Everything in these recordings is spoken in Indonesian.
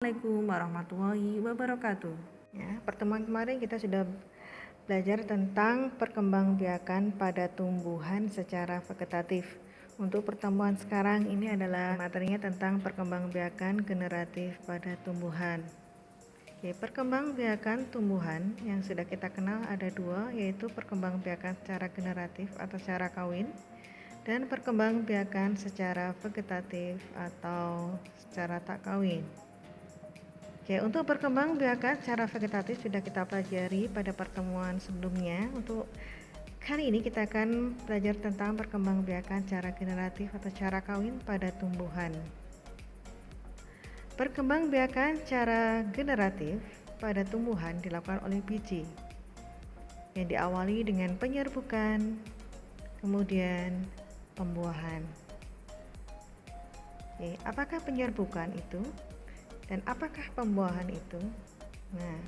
Assalamualaikum warahmatullahi wabarakatuh. Ya, pertemuan kemarin kita sudah belajar tentang perkembangbiakan pada tumbuhan secara vegetatif. Untuk pertemuan sekarang ini adalah materinya tentang perkembangbiakan generatif pada tumbuhan. Oke, perkembangbiakan tumbuhan yang sudah kita kenal ada dua, yaitu perkembangbiakan secara generatif atau secara kawin dan perkembangbiakan secara vegetatif atau secara tak kawin. Oke, untuk perkembangbiakan secara vegetatif sudah kita pelajari pada pertemuan sebelumnya. Untuk kali ini kita akan belajar tentang perkembangbiakan secara generatif atau secara kawin pada tumbuhan. Perkembangbiakan secara generatif pada tumbuhan dilakukan oleh biji yang diawali dengan penyerbukan, kemudian pembuahan. Oke, apakah penyerbukan itu dan apakah pembuahan itu? Nah,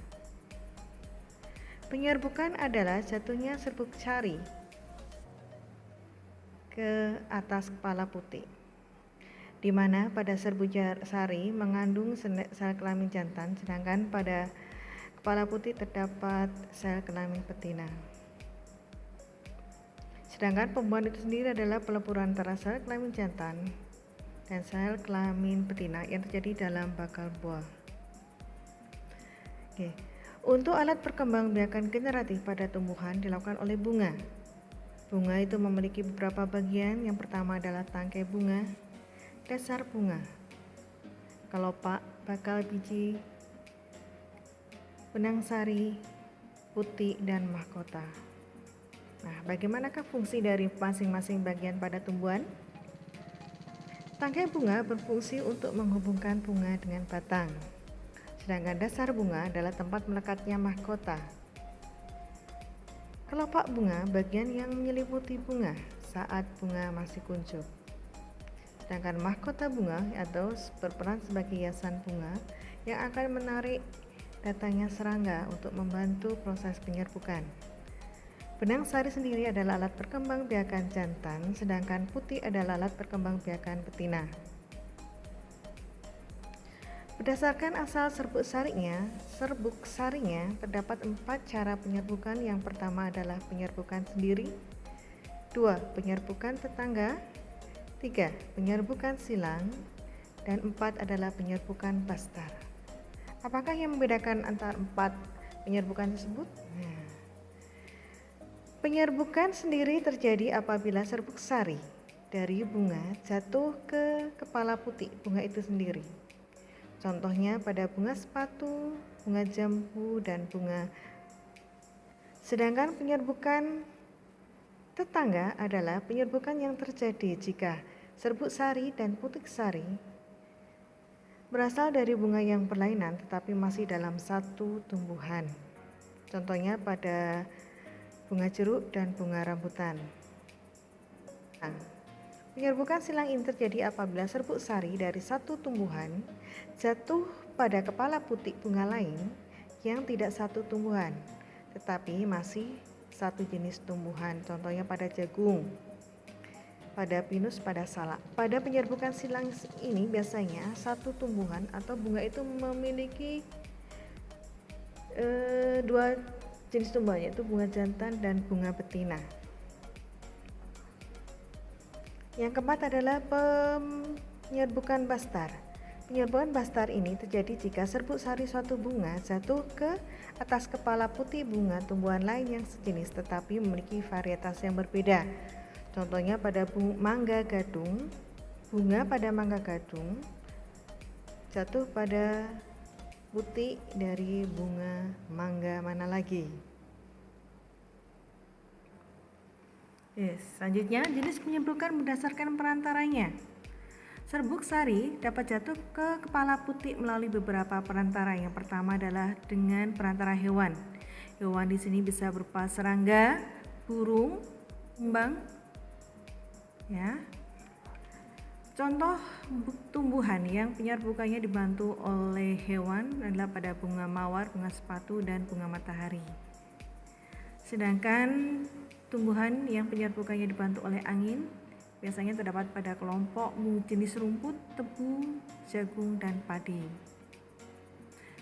penyerbukan adalah jatuhnya serbuk sari ke atas kepala putih, di mana pada serbuk sari mengandung sel kelamin jantan, sedangkan pada kepala putih terdapat sel kelamin betina. Sedangkan pembuahan itu sendiri adalah peleburan antara sel kelamin jantan dan sel kelamin betina yang terjadi dalam bakal buah. Oke. Untuk alat perkembangbiakan generatif pada tumbuhan dilakukan oleh bunga. Bunga itu memiliki beberapa bagian. Yang pertama adalah tangkai bunga, dasar bunga, kelopak, bakal biji, benang sari, putik, dan mahkota. Nah, bagaimanakah fungsi dari masing-masing bagian pada tumbuhan? Tangkai bunga berfungsi untuk menghubungkan bunga dengan batang, sedangkan dasar bunga adalah tempat melekatnya mahkota. Kelopak bunga bagian yang menyelimuti bunga saat bunga masih kuncup, sedangkan mahkota bunga atau berperan sebagai hiasan bunga yang akan menarik datangnya serangga untuk membantu proses penyerbukan. Benang sari sendiri adalah alat perkembangbiakan jantan, sedangkan putik adalah alat perkembangbiakan betina. Berdasarkan asal serbuk sarinya terdapat 4 cara penyerbukan. Yang pertama adalah penyerbukan sendiri, 2 penyerbukan tetangga, 3 penyerbukan silang, dan 4 adalah penyerbukan bastar. Apakah yang membedakan antara 4 penyerbukan tersebut? Penyerbukan sendiri terjadi apabila serbuk sari dari bunga jatuh ke kepala putik bunga itu sendiri. Contohnya pada bunga sepatu, bunga jambu, dan bunga. Sedangkan penyerbukan tetangga adalah penyerbukan yang terjadi jika serbuk sari dan putik sari berasal dari bunga yang berlainan tetapi masih dalam satu tumbuhan. Contohnya pada bunga jeruk dan bunga rambutan. Nah, penyerbukan silang ini terjadi apabila serbuk sari dari satu tumbuhan jatuh pada kepala putik bunga lain yang tidak satu tumbuhan, tetapi masih satu jenis tumbuhan. Contohnya pada jagung, pada pinus, pada salak. Pada penyerbukan silang ini biasanya satu tumbuhan atau bunga itu memiliki dua jenis tumbuhan, yaitu bunga jantan dan bunga betina. Yang keempat adalah penyerbukan bastar. Penyerbukan bastar ini terjadi jika serbuk sari suatu bunga jatuh ke atas kepala putih bunga tumbuhan lain yang sejenis tetapi memiliki varietas yang berbeda. Contohnya pada mangga gadung, bunga pada mangga gadung jatuh pada putik dari bunga mangga mana lagi. Selanjutnya, jenis penyerbukan berdasarkan perantaranya. Serbuk sari dapat jatuh ke kepala putik melalui beberapa perantara. Yang pertama adalah dengan perantara hewan. Hewan di sini bisa berupa serangga, burung, kumbang. Ya. Contoh tumbuhan yang penyerbukannya dibantu oleh hewan adalah pada bunga mawar, bunga sepatu, dan bunga matahari. Sedangkan tumbuhan yang penyerbukannya dibantu oleh angin biasanya terdapat pada kelompok jenis rumput, tebu, jagung, dan padi.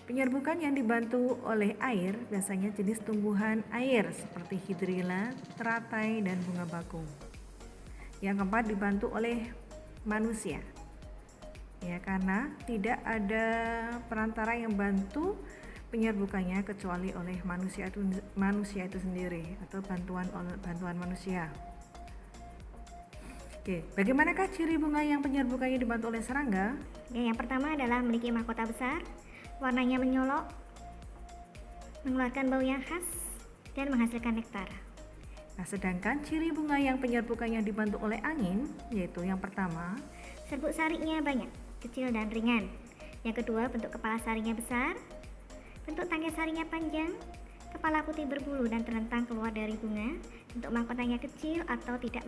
Penyerbukan yang dibantu oleh air biasanya jenis tumbuhan air seperti hidrilla, teratai, dan bunga bakung. Yang keempat, dibantu oleh manusia. Ya, karena tidak ada perantara yang bantu penyerbukannya kecuali oleh manusia itu sendiri atau bantuan manusia. Oke, bagaimanakah ciri bunga yang penyerbukannya dibantu oleh serangga? Yang pertama adalah memiliki mahkota besar, warnanya menyolok, mengeluarkan bau yang khas, dan menghasilkan nektar. Nah, sedangkan ciri bunga yang penyerbukannya dibantu oleh angin, yaitu yang pertama, serbuk sarinya banyak, kecil dan ringan. Yang kedua, bentuk kepala sarinya besar, bentuk tangkai sarinya panjang, kepala putih berbulu dan terlentang keluar dari bunga, bentuk mahkotanya kecil atau tidak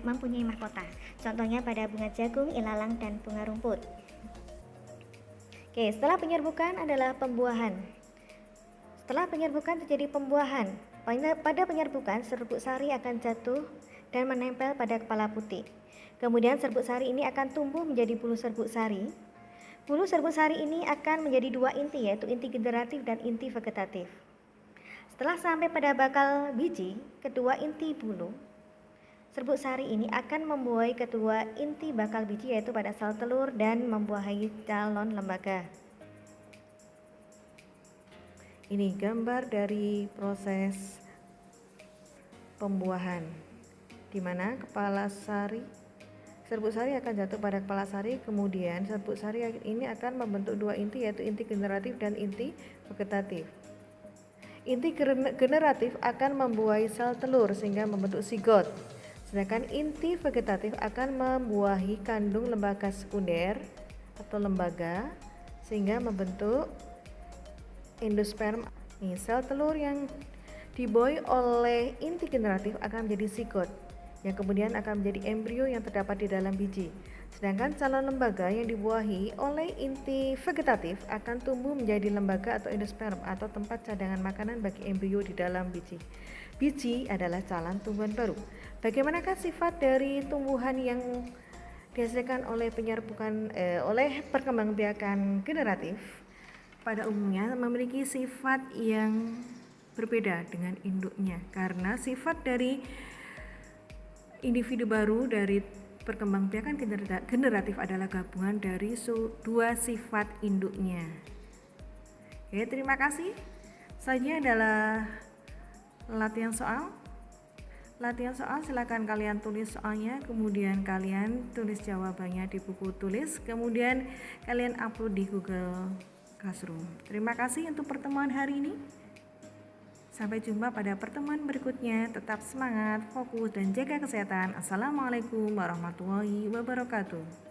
mempunyai mahkota. Contohnya pada bunga jagung, ilalang, dan bunga rumput. Oke, setelah penyerbukan adalah pembuahan. Setelah penyerbukan terjadi pembuahan. Pada penyerbukan, serbuk sari akan jatuh dan menempel pada kepala putih. Kemudian serbuk sari ini akan tumbuh menjadi bulu serbuk sari. Bulu serbuk sari ini akan menjadi dua inti, yaitu inti generatif dan inti vegetatif. Setelah sampai pada bakal biji, kedua inti bulu serbuk sari ini akan membuahi kedua inti bakal biji, yaitu pada sel telur, dan membuahi calon lembaga. Ini gambar dari proses pembuahan, di mana serbuk sari akan jatuh pada kepala sari, kemudian serbuk sari ini akan membentuk dua inti, yaitu inti generatif dan inti vegetatif. Inti generatif akan membuahi sel telur sehingga membentuk sigot. Sedangkan inti vegetatif akan membuahi kandung lembaga sekunder atau lembaga sehingga membentuk endosperm. Sel telur yang dibuahi oleh inti generatif akan menjadi sigot yang kemudian akan menjadi embrio yang terdapat di dalam biji. Sedangkan calon lembaga yang dibuahi oleh inti vegetatif akan tumbuh menjadi lembaga atau endosperm atau tempat cadangan makanan bagi embrio di dalam biji. Biji adalah calon tumbuhan baru. Bagaimanakah sifat dari tumbuhan yang dihasilkan oleh oleh perkembangbiakan generatif? Pada umumnya memiliki sifat yang berbeda dengan induknya, karena sifat dari individu baru dari perkembangbiakan generatif adalah gabungan dari dua sifat induknya. Oke, terima kasih. Selanjutnya adalah latihan soal. Silakan kalian tulis soalnya, kemudian kalian tulis jawabannya di buku tulis, kemudian kalian upload di Google Classroom. Terima kasih untuk pertemuan hari ini. Sampai jumpa pada pertemuan berikutnya. Tetap semangat, fokus, dan jaga kesehatan. Assalamualaikum warahmatullahi wabarakatuh.